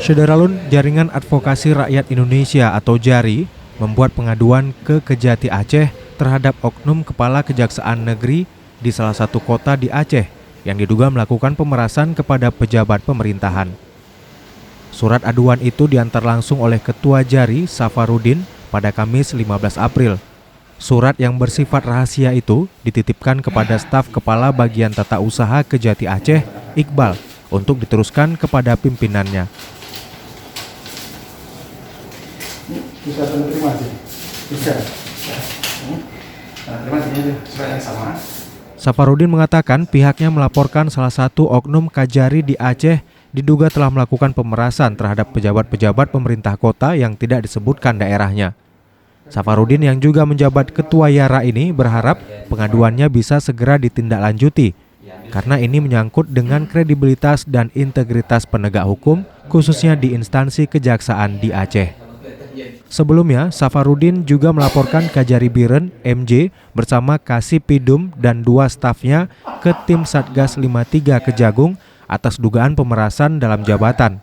Syederalun, Jaringan Advokasi Rakyat Indonesia atau JARI membuat pengaduan ke Kejati Aceh terhadap oknum Kepala Kejaksaan Negeri di salah satu kota di Aceh yang diduga melakukan pemerasan kepada pejabat pemerintahan. Surat aduan itu diantar langsung oleh Ketua JARI, Safarudin, pada Kamis 15 April. Surat yang bersifat rahasia itu dititipkan kepada staf Kepala Bagian Tata Usaha Kejati Aceh, Iqbal, untuk diteruskan kepada pimpinannya. Bisa terima sih, bisa. Terima kasih, surat yang sama. Safarudin mengatakan pihaknya melaporkan salah satu oknum Kajari di Aceh diduga telah melakukan pemerasan terhadap pejabat-pejabat pemerintah kota yang tidak disebutkan daerahnya. Safarudin yang juga menjabat Ketua YARA ini berharap pengaduannya bisa segera ditindaklanjuti karena ini menyangkut dengan kredibilitas dan integritas penegak hukum khususnya di instansi kejaksaan di Aceh. Sebelumnya, Safarudin juga melaporkan Kajari Biren, MJ, bersama Kasipidum dan 2 stafnya ke tim Satgas 53 Kejagung atas dugaan pemerasan dalam jabatan.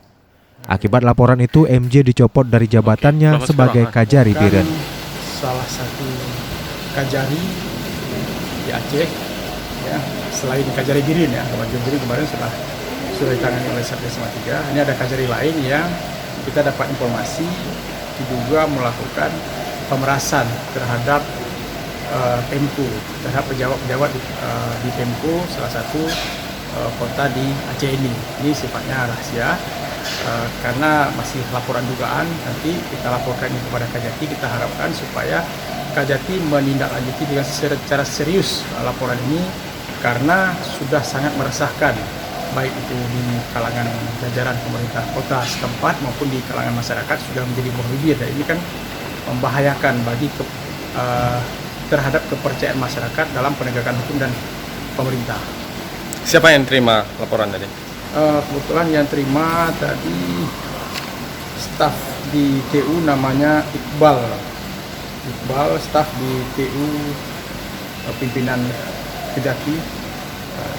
Akibat laporan itu, MJ dicopot dari jabatannya sebagai Kajari Biren. Salah satu Kajari di Aceh, ya, selain Kajari Biren ya, Kajari kemarin sudah ditangani oleh Satgas 53. Ini ada Kajari lain yang kita dapat informasi diduga melakukan pemerasan terhadap Pemko, terhadap pejabat-pejabat di Pemko, salah satu kota di Aceh ini. Ini sifatnya rahasia karena masih laporan dugaan. Nanti kita laporkan ini kepada Kajati. Kita harapkan supaya Kajati menindaklanjuti dengan secara serius laporan ini karena sudah sangat meresahkan, baik itu di kalangan jajaran pemerintah kota setempat maupun di kalangan masyarakat sudah menjadi buah bibir, dan ini kan membahayakan bagi terhadap kepercayaan masyarakat dalam penegakan hukum dan pemerintah. Siapa yang terima laporan tadi? Kebetulan yang terima tadi staf di TU namanya Iqbal, staf di TU pimpinan Kejati,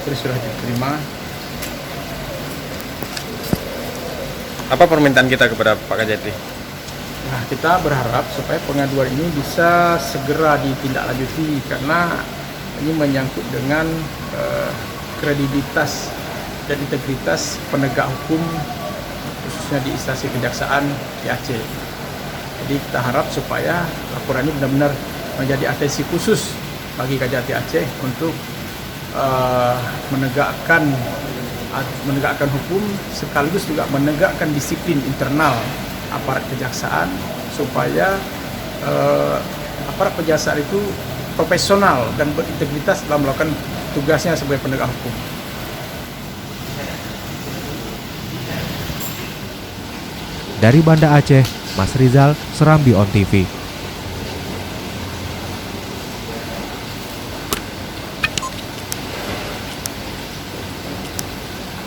terus sudah diterima. Apa permintaan kita kepada Pak Kajati? Nah, kita berharap supaya pengaduan ini bisa segera ditindaklanjuti karena ini menyangkut dengan kredibilitas dan integritas penegak hukum khususnya di instansi kejaksaan di Aceh. Jadi kita harap supaya laporan ini benar-benar menjadi atensi khusus bagi Kejati Aceh untuk menegakkan hukum sekaligus juga menegakkan disiplin internal aparat kejaksaan supaya aparat kejaksaan itu profesional dan berintegritas dalam melakukan tugasnya sebagai penegak hukum. Dari Banda Aceh, Mas Rizal, Serambi On TV.